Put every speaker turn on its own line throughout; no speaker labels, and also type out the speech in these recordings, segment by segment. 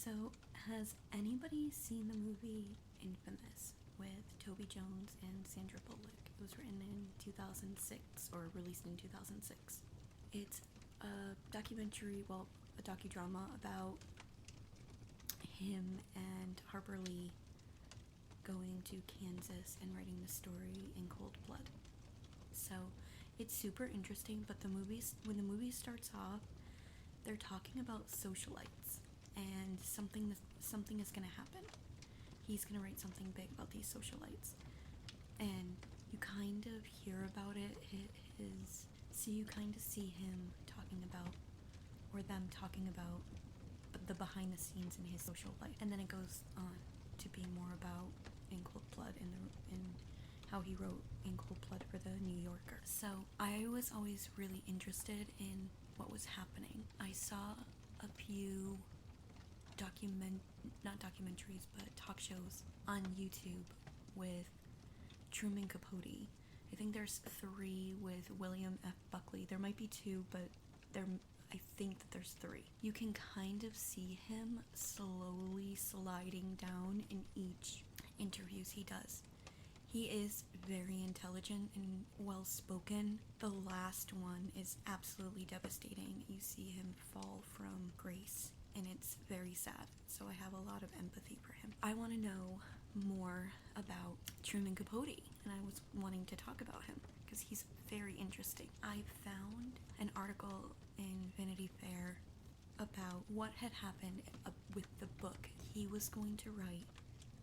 So, has anybody seen the movie Infamous with Toby Jones and Sandra Bullock? It was written in 2006 or released in 2006. It's a documentary, well, a docudrama about him and Harper Lee going to Kansas and writing the story in cold blood. So it's super interesting, but when the movie starts off, they're talking about socialites and something is going to happen. He's going to write something big about these socialites, and you kind of hear about it. So you kind of see him talking about, or them talking about, the behind the scenes in his social life, and then it goes on to be more about In Cold Blood and how he wrote In Cold Blood for the New Yorker. So I was always really interested in what was happening. I saw a few not documentaries, but talk shows on YouTube with Truman Capote. I think there's 3 with William F. Buckley. There might be 2, but I think that there's 3. You can kind of see him slowly sliding down in each interviews he does. He is very intelligent and well-spoken. The last one is absolutely devastating. You see him fall from grace, and it's very sad. So I have a lot of empathy for him. I want to know more about Truman Capote, and I was wanting to talk about him because he's very interesting. I found an article in Vanity Fair about what had happened with the book he was going to write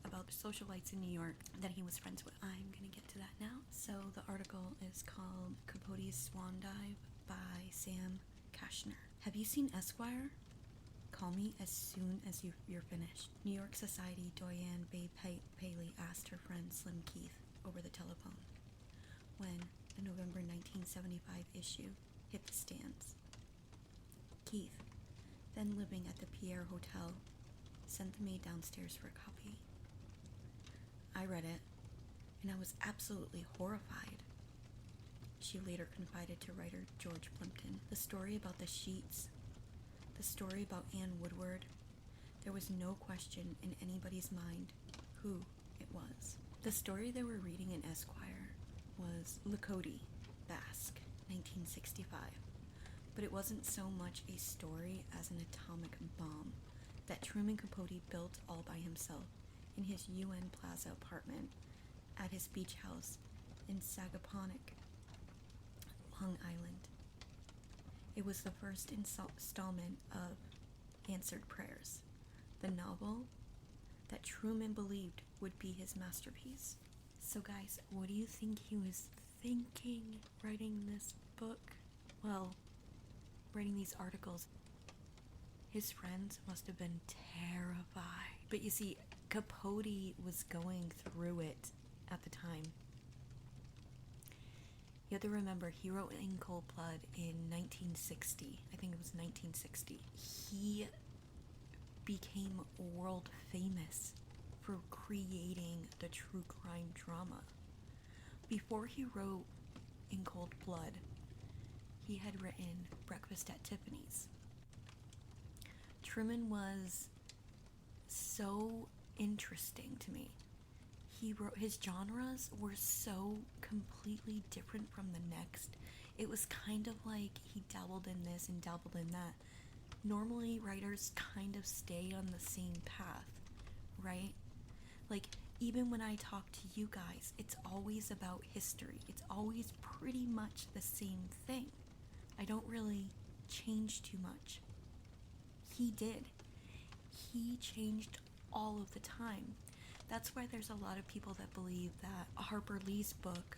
about the socialites in New York that he was friends with. I'm gonna get to that now. So the article is called Capote's Swan Dive by Sam Kashner. Have you seen Esquire? Call me as soon as you're finished. New York society doyen Babe Paley asked her friend Slim Keith over the telephone when the November 1975 issue hit the stands. Keith, then living at the Pierre Hotel, sent the maid downstairs for a copy. I read it, and I was absolutely horrified. She later confided to writer George Plimpton. The story about the sheets, the story about Anne Woodward, there was no question in anybody's mind who it was. The story they were reading in Esquire was Lakoti, Basque, 1965. But it wasn't so much a story as an atomic bomb that Truman Capote built all by himself in his UN Plaza apartment at his beach house in Sagaponack, Long Island. It was the first installment of Answered Prayers, the novel that Truman believed would be his masterpiece. So guys, what do you think he was thinking writing this book? Well, writing these articles. His friends must have been terrified. But you see, Capote was going through it at the time. You have to remember, he wrote In Cold Blood in 1960. I think it was 1960. He became world famous for creating the true crime drama. Before he wrote In Cold Blood, he had written Breakfast at Tiffany's. Truman was so interesting to me. His genres were so completely different from the next. It was kind of like he dabbled in this and dabbled in that. Normally writers kind of stay on the same path, right? Like, even when I talk to you guys, it's always about history. It's always pretty much the same thing. I don't really change too much. He did. He changed all of the time. That's why there's a lot of people that believe that Harper Lee's book,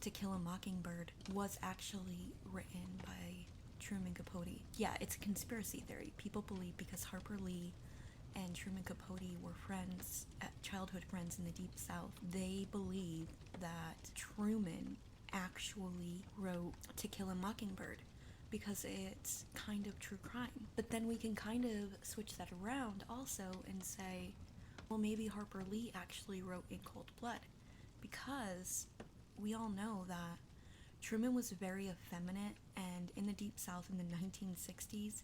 To Kill a Mockingbird, was actually written by Truman Capote. Yeah, it's a conspiracy theory. People believe because Harper Lee and Truman Capote were friends, childhood friends in the Deep South, they believe that Truman actually wrote To Kill a Mockingbird because it's kind of true crime. But then we can kind of switch that around also and say, well, maybe Harper Lee actually wrote In Cold Blood, because we all know that Truman was very effeminate, and in the Deep South in the 1960s,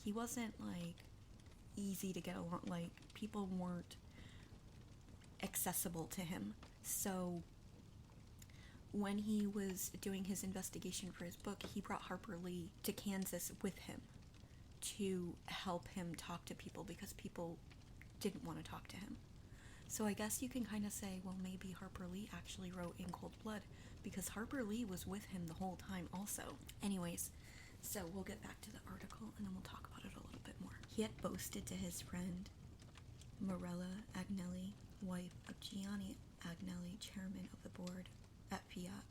he wasn't like easy to get along. Like, people weren't accessible to him. So when he was doing his investigation for his book, he brought Harper Lee to Kansas with him to help him talk to people, because people didn't want to talk to him. So I guess you can kind of say, well, maybe Harper Lee actually wrote In Cold Blood, because Harper Lee was with him the whole time also. Anyways, so we'll get back to the article and then we'll talk about it a little bit more. He had boasted to his friend Morella Agnelli, wife of Gianni Agnelli, chairman of the board at Fiat,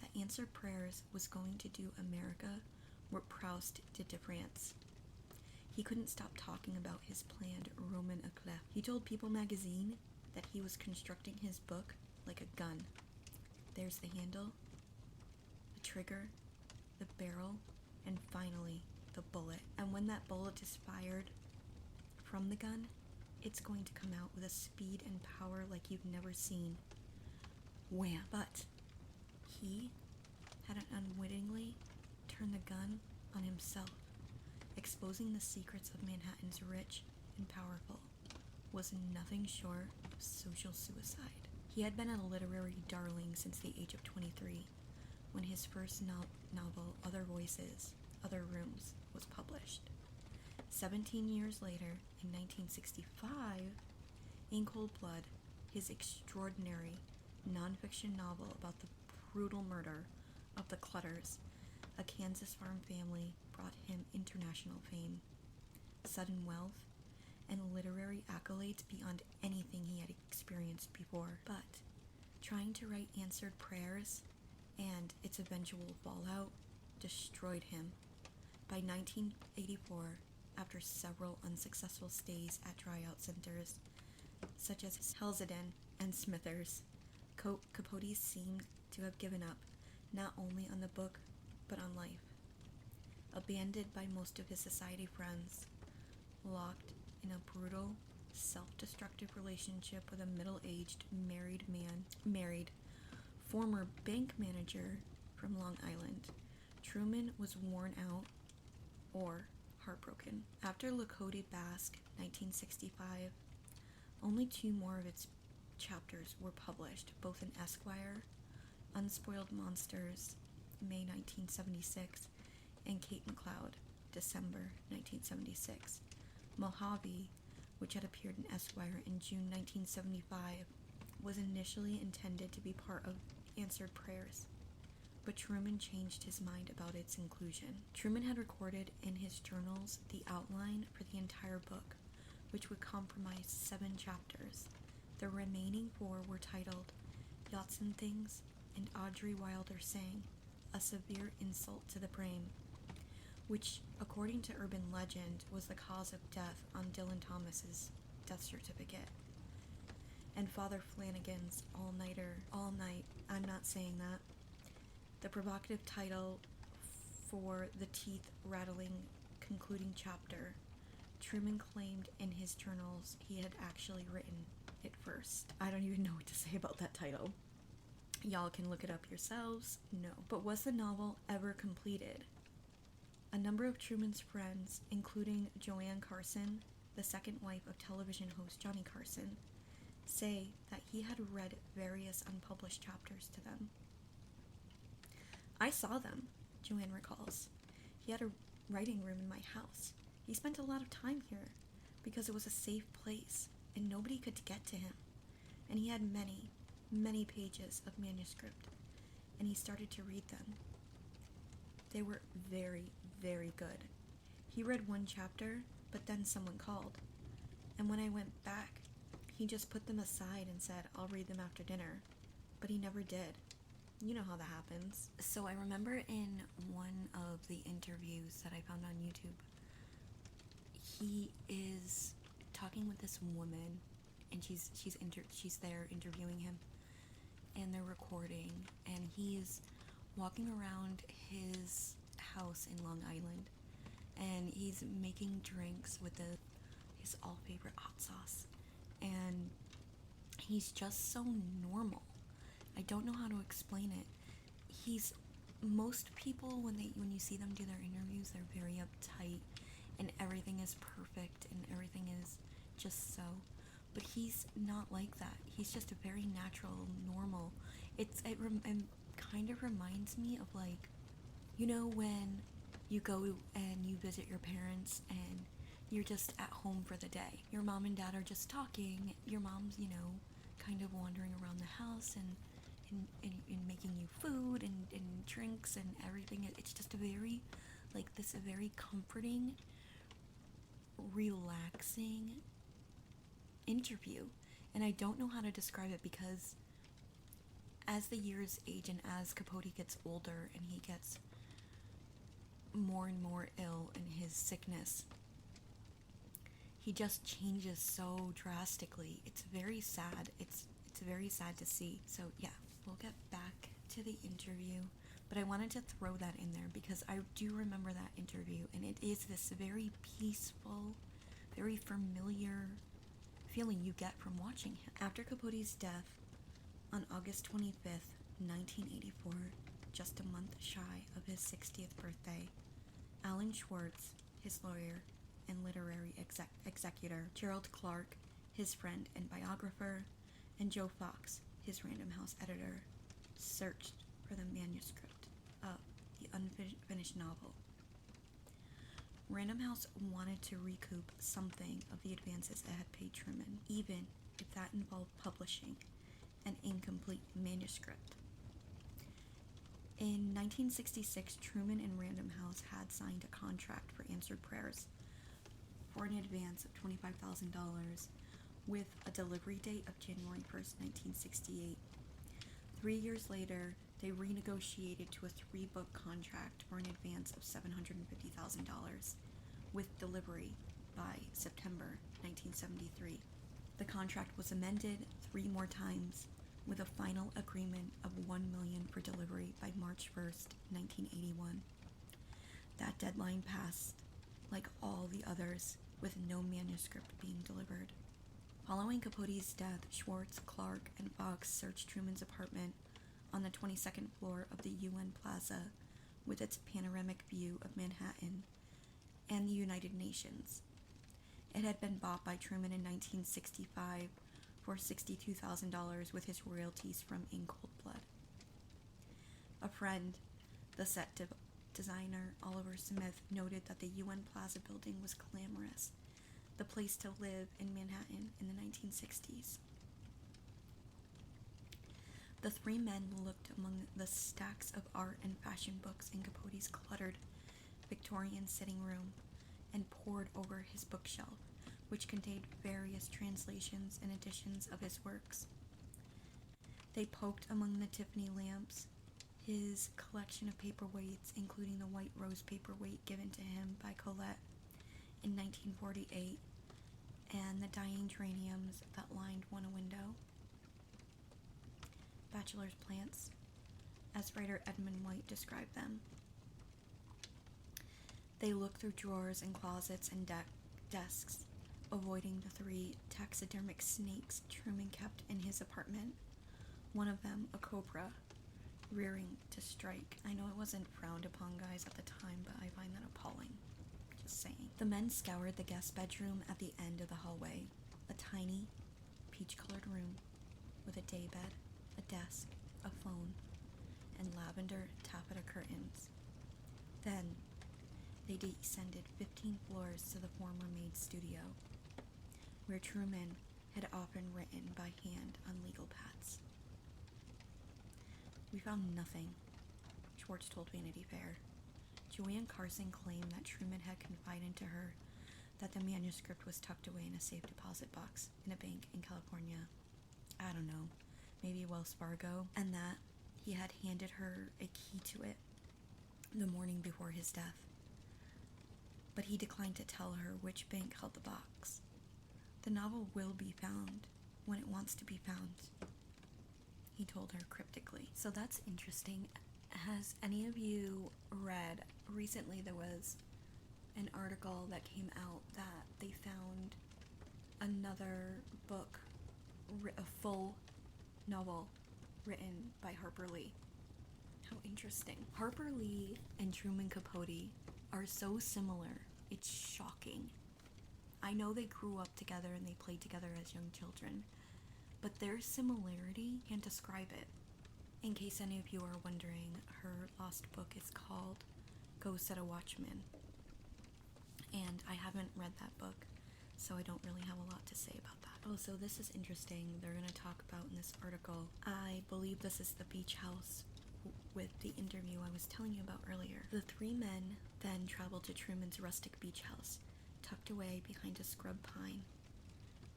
that answered prayers was going to do America what Proust did to France. He couldn't stop talking about his planned Roman éclat. He told People magazine that he was constructing his book like a gun. There's the handle, the trigger, the barrel, and finally, the bullet. And when that bullet is fired from the gun, it's going to come out with a speed and power like you've never seen. Wham! But he had unwittingly turned the gun on himself. Exposing the secrets of Manhattan's rich and powerful was nothing short of social suicide. He had been a literary darling since the age of 23, when his first novel, Other Voices, Other Rooms, was published. 17 years later, in 1965, In Cold Blood, his extraordinary nonfiction novel about the brutal murder of the Clutters, a Kansas farm family, brought him international fame, sudden wealth, and literary accolades beyond anything he had experienced before. But trying to write answered prayers and its eventual fallout destroyed him. By 1984, after several unsuccessful stays at tryout centers, such as Helseden and Smithers, Capote seemed to have given up, not only on the book, but on life. Abandoned by most of his society friends, locked in a brutal, self-destructive relationship with a middle-aged married former bank manager from Long Island, Truman was worn out or heartbroken. After Le Code Basque, 1965, only 2 more of its chapters were published, both in Esquire, Unspoiled Monsters, May 1976, and Kate McLeod, December 1976. Mojave, which had appeared in Esquire in June 1975, was initially intended to be part of Answered Prayers, but Truman changed his mind about its inclusion. Truman had recorded in his journals the outline for the entire book, which would comprise 7 chapters. The remaining 4 were titled Yachts and Things and Audrey Wilder Sang, A Severe Insult to the Brain, which, according to urban legend, was the cause of death on Dylan Thomas's death certificate. And Father Flanagan's All Night, I'm not saying that. The provocative title for the teeth-rattling concluding chapter, Truman claimed in his journals he had actually written it first. I don't even know what to say about that title. Y'all can look it up yourselves. No. But was the novel ever completed? A number of Truman's friends, including Joanne Carson, the second wife of television host Johnny Carson, say that he had read various unpublished chapters to them. I saw them, Joanne recalls. He had a writing room in my house. He spent a lot of time here because it was a safe place and nobody could get to him. And he had many, many pages of manuscript, and he started to read them. They were very, very good. He read 1 chapter, but then someone called. And when I went back, he just put them aside and said, I'll read them after dinner. But he never did. You know how that happens. So I remember in one of the interviews that I found on YouTube, he is talking with this woman, and she's there interviewing him, and they're recording, and he's walking around his house in Long Island, and he's making drinks with his all favorite hot sauce, and he's just so normal. I don't know how to explain it. Most people, when you see them do their interviews, they're very uptight and everything is perfect and everything is just so. But he's not like that. He's just a very natural, normal. It kind of reminds me of, like, when you go and you visit your parents and you're just at home for the day. Your mom and dad are just talking. Your mom's, kind of wandering around the house and making you food and drinks and everything. It's just a very, like, this a very comforting, relaxing interview. And I don't know how to describe it, because as the years age and as Capote gets older and he gets more and more ill in his sickness, he just changes so drastically. It's very sad. It's very sad to see. So yeah, we'll get back to the interview, but I wanted to throw that in there because I do remember that interview, and it is this very peaceful, very familiar feeling you get from watching him. After Capote's death on August 25th, 1984, just a month shy of his 60th birthday, Alan Schwartz, his lawyer and literary executor, Gerald Clark, his friend and biographer, and Joe Fox, his Random House editor, searched for the manuscript of the unfinished novel. Random House wanted to recoup something of the advances it had paid Truman, even if that involved publishing an incomplete manuscript. In 1966, Truman and Random House had signed a contract for Answered Prayers for an advance of $25,000 with a delivery date of January 1st, 1968. 3 years later, they renegotiated to a 3-book contract for an advance of $750,000 with delivery by September 1973. The contract was amended 3 more times with a final agreement of $1 million for delivery by March 1st, 1981. That deadline passed, like all the others, with no manuscript being delivered. Following Capote's death, Schwartz, Clark, and Fox searched Truman's apartment on the 22nd floor of the UN Plaza with its panoramic view of Manhattan and the United Nations. It had been bought by Truman in 1965 for $62,000 with his royalties from In Cold Blood. A friend, the set designer Oliver Smith, noted that the UN Plaza building was glamorous, the place to live in Manhattan in the 1960s. The 3 men looked among the stacks of art and fashion books in Capote's cluttered Victorian sitting room and pored over his bookshelf, which contained various translations and editions of his works. They poked among the Tiffany lamps, his collection of paperweights, including the white rose paperweight given to him by Colette in 1948, and the dying geraniums that lined one window. Bachelor's plants, as writer Edmund White described them. They looked through drawers and closets and desks, avoiding the 3 taxidermic snakes Truman kept in his apartment, one of them a cobra, rearing to strike. I know it wasn't frowned upon, guys, at the time, but I find that appalling. Just saying. The men scoured the guest bedroom at the end of the hallway, a tiny, peach-colored room with a daybed, a desk, a phone, and lavender taffeta curtains. Then, they descended 15 floors to the former maid's studio, where Truman had often written by hand on legal pads. We found nothing, Schwartz told Vanity Fair. Joanne Carson claimed that Truman had confided to her that the manuscript was tucked away in a safe deposit box in a bank in California. I don't know, maybe Wells Fargo, and that he had handed her a key to it the morning before his death. But he declined to tell her which bank held the box. The novel will be found when it wants to be found, he told her cryptically. So that's interesting. Has any of you read, recently there was an article that came out that they found another book, a full novel written by Harper Lee. How interesting. Harper Lee and Truman Capote are so similar It's shocking. I know they grew up together and they played together as young children, but their similarity can't describe it. In case any of you are wondering, her lost book is called Go Set a Watchman, and I haven't read that book, so I don't really have a lot to say about that. Oh, so this is interesting. They're going to talk about in this article, I believe this is the beach house with the interview I was telling you about earlier. The three men then traveled to Truman's rustic beach house, tucked away behind a scrub pine,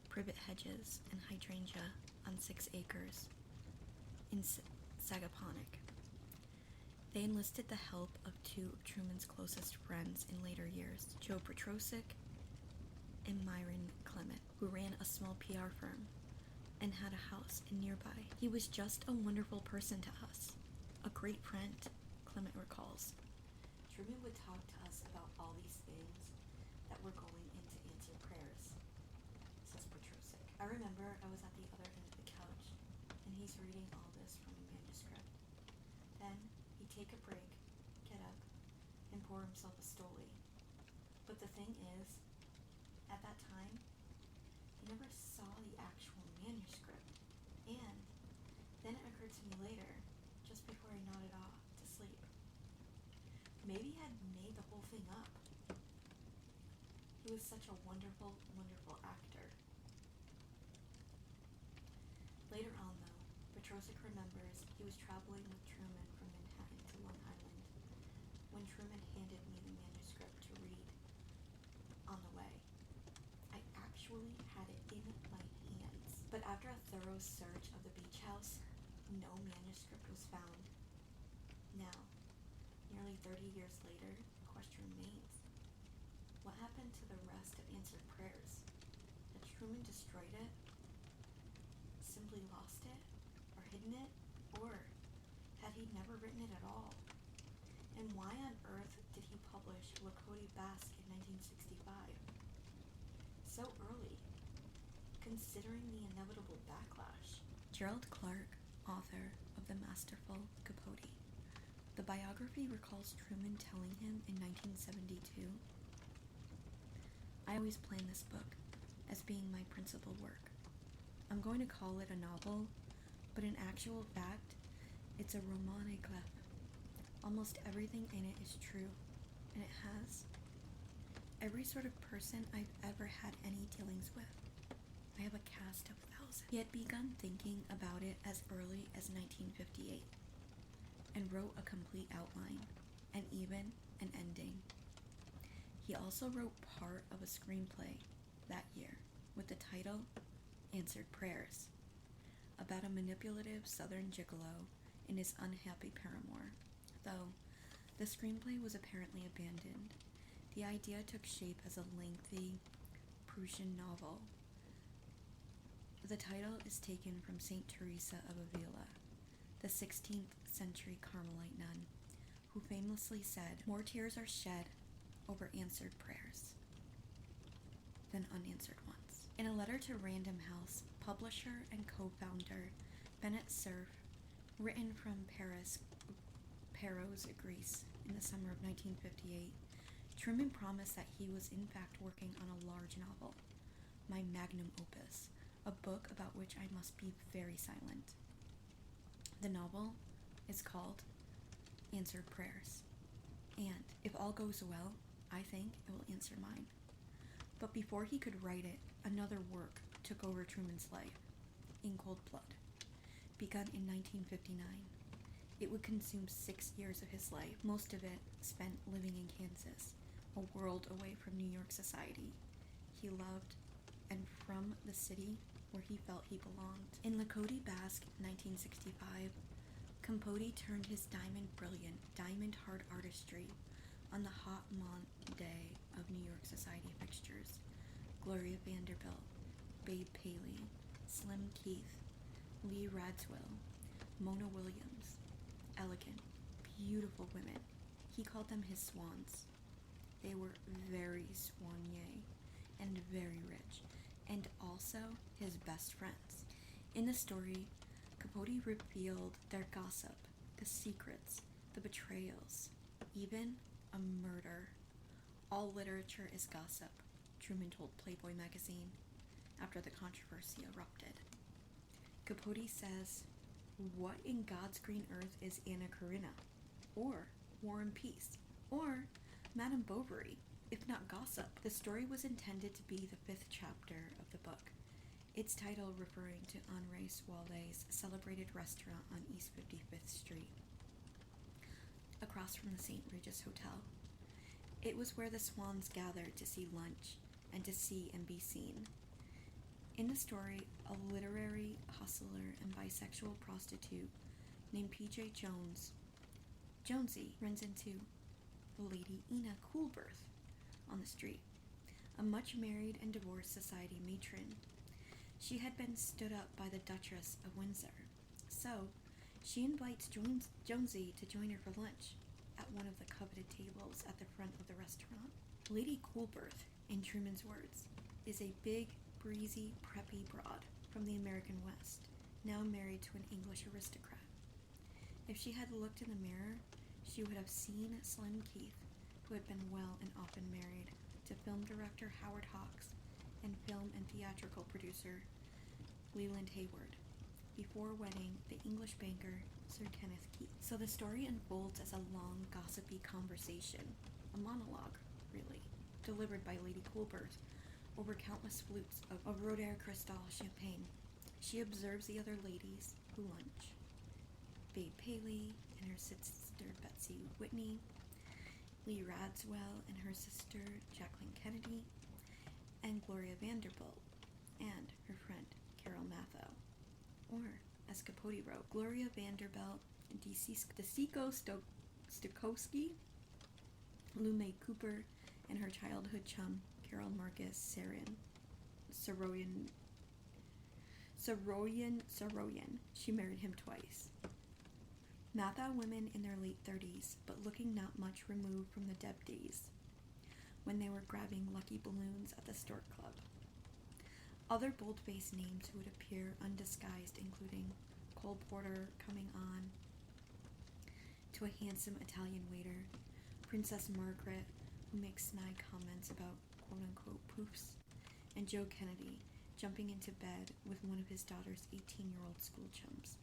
privet hedges, and hydrangea on 6 acres in Sagaponack. They enlisted the help of 2 of Truman's closest friends in later years, Joe Petrosic and Myron Clement, who ran a small PR firm and had a house in nearby. He was just a wonderful person to us, a great friend, Clement recalls. Truman would talk to us about all these things that were going in to answer prayers, says Petrosic. I remember I was at the other end of the couch, and he's reading all this from a manuscript. Then he'd take a break, get up, and pour himself a stoli. But the thing is, at that time, he never saw the actual manuscript. And then it occurred to me later, just before I nodded off to sleep, maybe he had made the whole thing up. He was such a wonderful, wonderful actor. Later on, though, Petrosic remembers he was traveling with Truman from Manhattan to Long Island when Truman handed me the manuscript to read on the way. I actually had it in my hands. But after a thorough search of the beach house, no manuscript was found. Now, nearly 30 years later, the question remains. What happened to the rest of answered prayers? Had Truman destroyed it? Simply lost it? Or hidden it? Or had he never written it at all? And why on earth did he publish Capote Basque in 1965? So early, considering the inevitable backlash. Gerald Clark, author of The Masterful Capote. The biography recalls Truman telling him in 1972, I always plan this book as being my principal work. I'm going to call it a novel, but in actual fact, it's a roman éclat. Almost everything in it is true, and it has every sort of person I've ever had any dealings with. I have a cast of thousands. He had begun thinking about it as early as 1958, and wrote a complete outline, and even an ending. He also wrote part of a screenplay that year with the title Answered Prayers, about a manipulative southern gigolo and his unhappy paramour. Though the screenplay was apparently abandoned, the idea took shape as a lengthy Prussian novel. The title is taken from Saint Teresa of Avila, the 16th century Carmelite nun, who famously said, more tears are shed over answered prayers than unanswered ones. In a letter to Random House, publisher and co-founder Bennett Cerf, written from Paris, Greece, in the summer of 1958, Truman promised that he was in fact working on a large novel, my magnum opus, a book about which I must be very silent. The novel is called Answered Prayers, and if all goes well, I think it will answer mine. But before he could write it, another work took over Truman's life, In Cold Blood, begun in 1959. It would consume 6 years of his life, most of it spent living in Kansas, a world away from New York society he loved, and from the city where he felt he belonged. In Capote Basque 1965, Capote turned his diamond-brilliant, diamond-hard artistry on the hot Monday of New York society fixtures. Gloria Vanderbilt, Babe Paley, Slim Keith, Lee Radziwill, Mona Williams. Elegant, beautiful women. He called them his swans. They were very soignés and very rich, and also his best friends. In the story, Capote revealed their gossip, the secrets, the betrayals, even a murder, All literature is gossip, Truman told Playboy magazine after the controversy erupted. Capote says, what in God's green earth is Anna Karenina? Or War and Peace? Or Madame Bovary? If not gossip. The story was intended to be the 5th chapter of the book, its title referring to Henri Soile's celebrated restaurant on East 55th Street, across from the St. Regis Hotel. It was where the swans gathered to see lunch and to see and be seen. In the story, a literary hustler and bisexual prostitute named P.J. Jonesy runs into Lady Ina Coolberth on the street, a much-married and divorced society matron. She had been stood up by the Duchess of Windsor, so she invites Jonesy to join her for lunch at one of the coveted tables at the front of the restaurant. Lady Coolberth, in Truman's words, is a big, breezy, preppy broad from the American West, now married to an English aristocrat. If she had looked in the mirror, she would have seen Slim Keith, who had been well and often married to film director Howard Hawks and film and theatrical producer Leland Hayward, before wedding the English banker Sir Kenneth Keith. So the story unfolds as a long, gossipy conversation, a monologue, really, delivered by Lady Coolberth over countless flutes of Roder Cristal champagne. She observes the other ladies who lunch. Babe Paley and her sister Betsy Whitney, Lee Radswell and her sister Jacqueline Kennedy, and Gloria Vanderbilt and her friend Carol Matho. Or, as Capote wrote, Gloria Vanderbilt, DeSico Stokowski, Lume Cooper, and her childhood chum Carol Marcus Saroyan. She married him twice. Matho women in their late 30s, but looking not much removed from the Deb days, when they were grabbing lucky balloons at the Stork Club. Other bold-faced names who would appear undisguised, including Cole Porter coming on to a handsome Italian waiter, Princess Margaret, who makes snide comments about quote-unquote poofs, and Joe Kennedy jumping into bed with one of his daughter's 18-year-old school chums.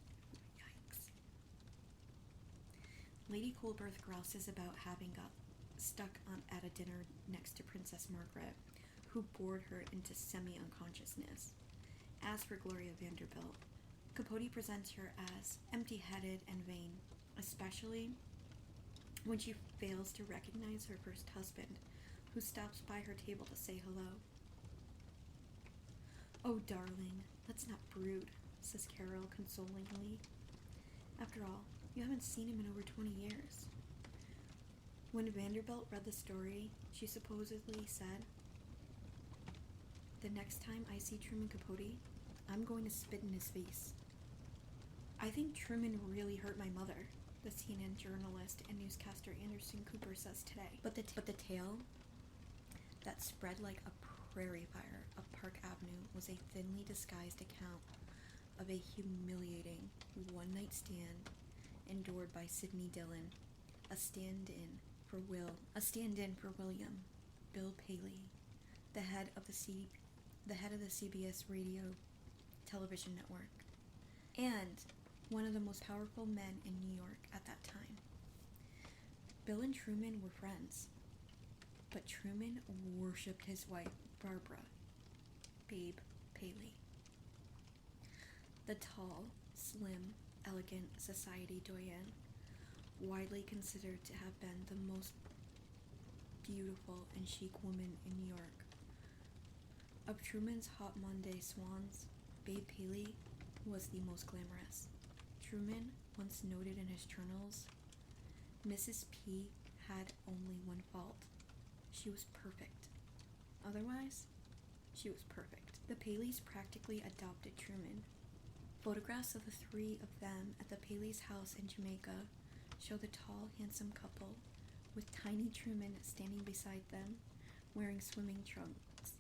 Yikes. Lady Coolberth grouses about having got stuck at a dinner next to Princess Margaret, who bored her into semi-unconsciousness. As for Gloria Vanderbilt, Capote presents her as empty-headed and vain, especially when she fails to recognize her first husband, who stops by her table to say hello. "Oh, darling, let's not brood," says Carol consolingly. "After all, you haven't seen him in over 20 years. When Vanderbilt read the story, she supposedly said, "The next time I see Truman Capote, I'm going to spit in his face." I think Truman really hurt my mother, the CNN journalist and newscaster Anderson Cooper says today. But the tale that spread like a prairie fire up Park Avenue was a thinly disguised account of a humiliating one-night stand endured by Sidney Dillon, a stand-in for William Bill Paley, the head of the CBS radio television network, and one of the most powerful men in New York at that time. Bill and Truman were friends, but Truman worshipped his wife, Barbara, Babe Paley. The tall, slim, elegant society doyenne, widely considered to have been the most beautiful and chic woman in New York. Of Truman's hot Monday swans, Babe Paley was the most glamorous. Truman once noted in his journals, Mrs. P had only one fault. She was perfect. Otherwise, she was perfect. The Paleys practically adopted Truman. Photographs of the three of them at the Paley's house in Jamaica show the tall, handsome couple with tiny Truman standing beside them, wearing swimming trunks,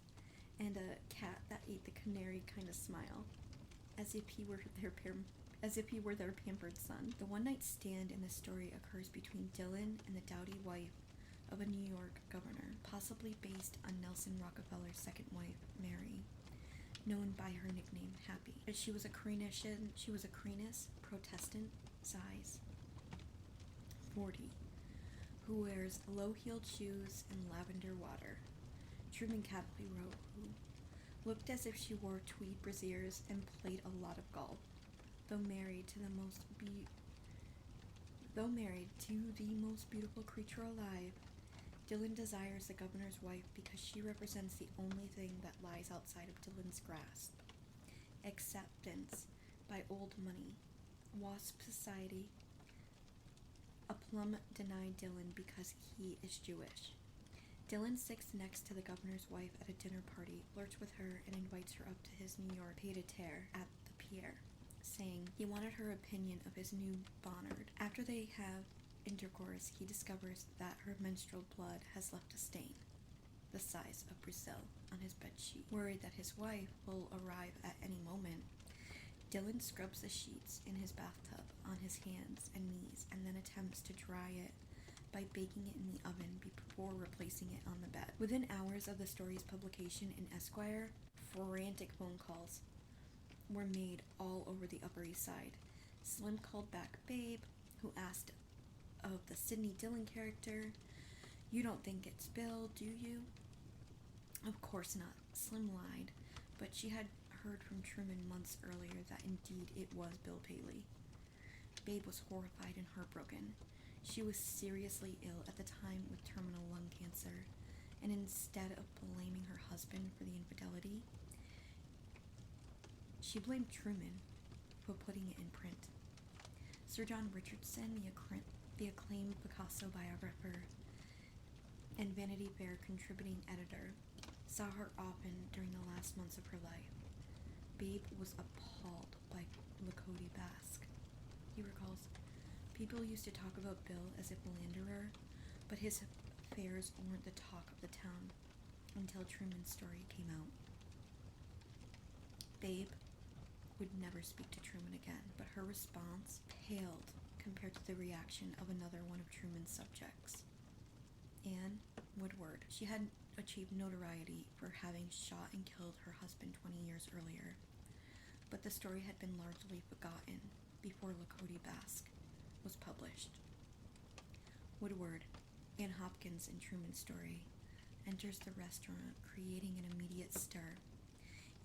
and a cat that ate the canary kind of smile, as if he were their pampered son. The one-night stand in the story occurs between Dillon and the dowdy wife, of a New York governor, possibly based on Nelson Rockefeller's second wife, Mary, known by her nickname Happy. She was a Crenus Protestant size 40, who wears low-heeled shoes and lavender water. Truman Capote wrote, who looked as if she wore tweed brassieres and played a lot of golf. Though married to the most beautiful creature alive, Dylan desires the governor's wife because she represents the only thing that lies outside of Dylan's grasp. Acceptance by old money, WASP society. A plum denied Dylan because he is Jewish. Dylan sits next to the governor's wife at a dinner party, flirts with her, and invites her up to his New York pied-à-terre at the pier, saying he wanted her opinion of his new bonnet. After they have intercourse, he discovers that her menstrual blood has left a stain, the size of Brazil, on his bedsheet. Worried that his wife will arrive at any moment, Dylan scrubs the sheets in his bathtub on his hands and knees and then attempts to dry it by baking it in the oven before replacing it on the bed. Within hours of the story's publication in Esquire, frantic phone calls were made all over the Upper East Side. Slim called back Babe, who asked of the Sidney Dillon character, "You don't think it's Bill, do you?" Of course not. Slim lied, but she had heard from Truman months earlier that indeed it was Bill Paley. Babe was horrified and heartbroken. She was seriously ill at the time with terminal lung cancer, and instead of blaming her husband for the infidelity, she blamed Truman for putting it in print. Sir John Richardson, the acclaimed Picasso biographer and Vanity Fair contributing editor, saw her often during the last months of her life. Babe was appalled by Capote Basque. He recalls, "People used to talk about Bill as a philanderer, but his affairs weren't the talk of the town until Truman's story came out." Babe would never speak to Truman again, but her response paled compared to the reaction of another one of Truman's subjects, Anne Woodward. She had achieved notoriety for having shot and killed her husband 20 years earlier, but the story had been largely forgotten before Capote Basque was published. Woodward, Anne Hopkins in Truman's story, enters the restaurant, creating an immediate stir.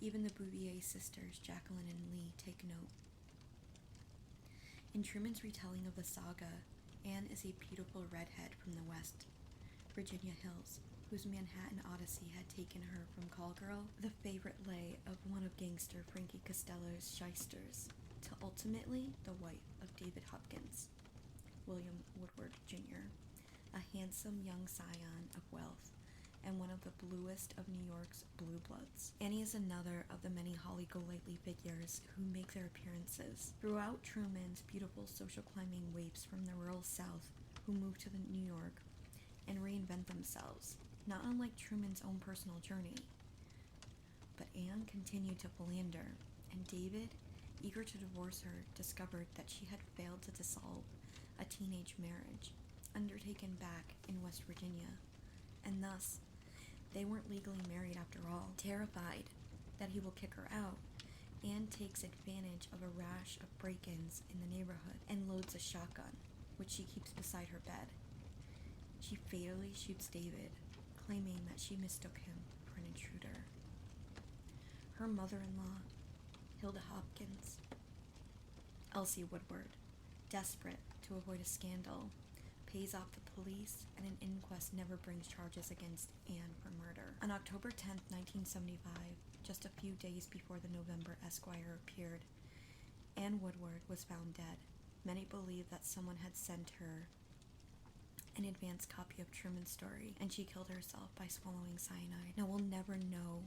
Even the Bouvier sisters, Jacqueline and Lee, take note. In Truman's retelling of the saga, Anne is a beautiful redhead from the West Virginia hills, whose Manhattan Odyssey had taken her from call girl, the favorite lay of one of gangster Frankie Costello's shysters, to ultimately the wife of David Hopkins, William Woodward Jr., a handsome young scion of wealth and one of the bluest of New York's blue bloods. Annie is another of the many Holly Golightly figures who make their appearances throughout Truman's beautiful social climbing waifs from the rural South who move to New York and reinvent themselves, not unlike Truman's own personal journey. But Anne continued to philander, and David, eager to divorce her, discovered that she had failed to dissolve a teenage marriage undertaken back in West Virginia, and thus they weren't legally married after all. Terrified that he will kick her out, Anne takes advantage of a rash of break-ins in the neighborhood and loads a shotgun, which she keeps beside her bed. She fatally shoots David, claiming that she mistook him for an intruder. Her mother-in-law, Hilda Hopkins, Elsie Woodward, desperate to avoid a scandal, pays off the police, and an inquest never brings charges against Anne for murder. On October 10th, 1975, just a few days before the November Esquire appeared, Anne Woodward was found dead. Many believe that someone had sent her an advance copy of Truman's story, and she killed herself by swallowing cyanide. Now, we'll never know,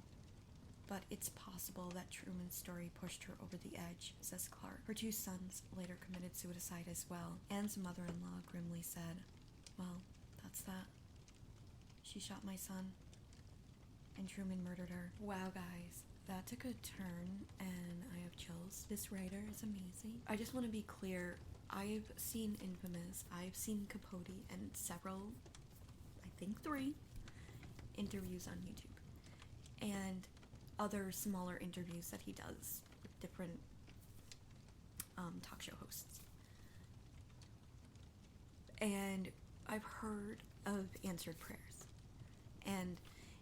but it's possible that Truman's story pushed her over the edge, says Clark. Her two sons later committed suicide as well. Anne's mother-in-law grimly said, "Well, that's that. She shot my son, and Truman murdered her." Wow, guys, that took a turn, and I have chills. This writer is amazing. I just want to be clear, I've seen Infamous, I've seen Capote, and several, I think 3 interviews on YouTube, and other smaller interviews that he does with different talk show hosts. And I've heard of answered prayers, and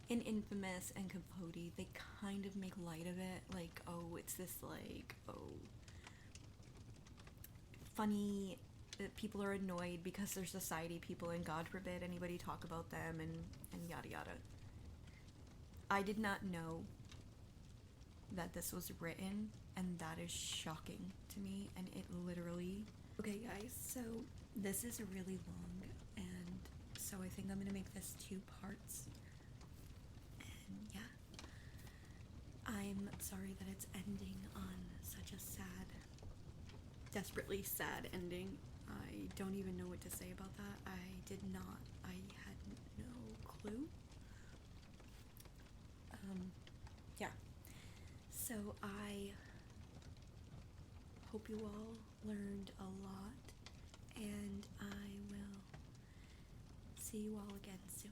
in Infamous and Capote, they kind of make light of it, like, oh, it's this, like, oh, funny that people are annoyed because they're society people and God forbid anybody talk about them, and yada yada. I did not know that this was written, and that is shocking to me, and it literally... Okay, guys, so this is really long, and so I think I'm gonna make this 2 parts. And yeah, I'm sorry that it's ending on such a sad, desperately sad ending. I don't even know what to say about that. I had no clue. Yeah. So I hope you all learned a lot, and I will see you all again soon.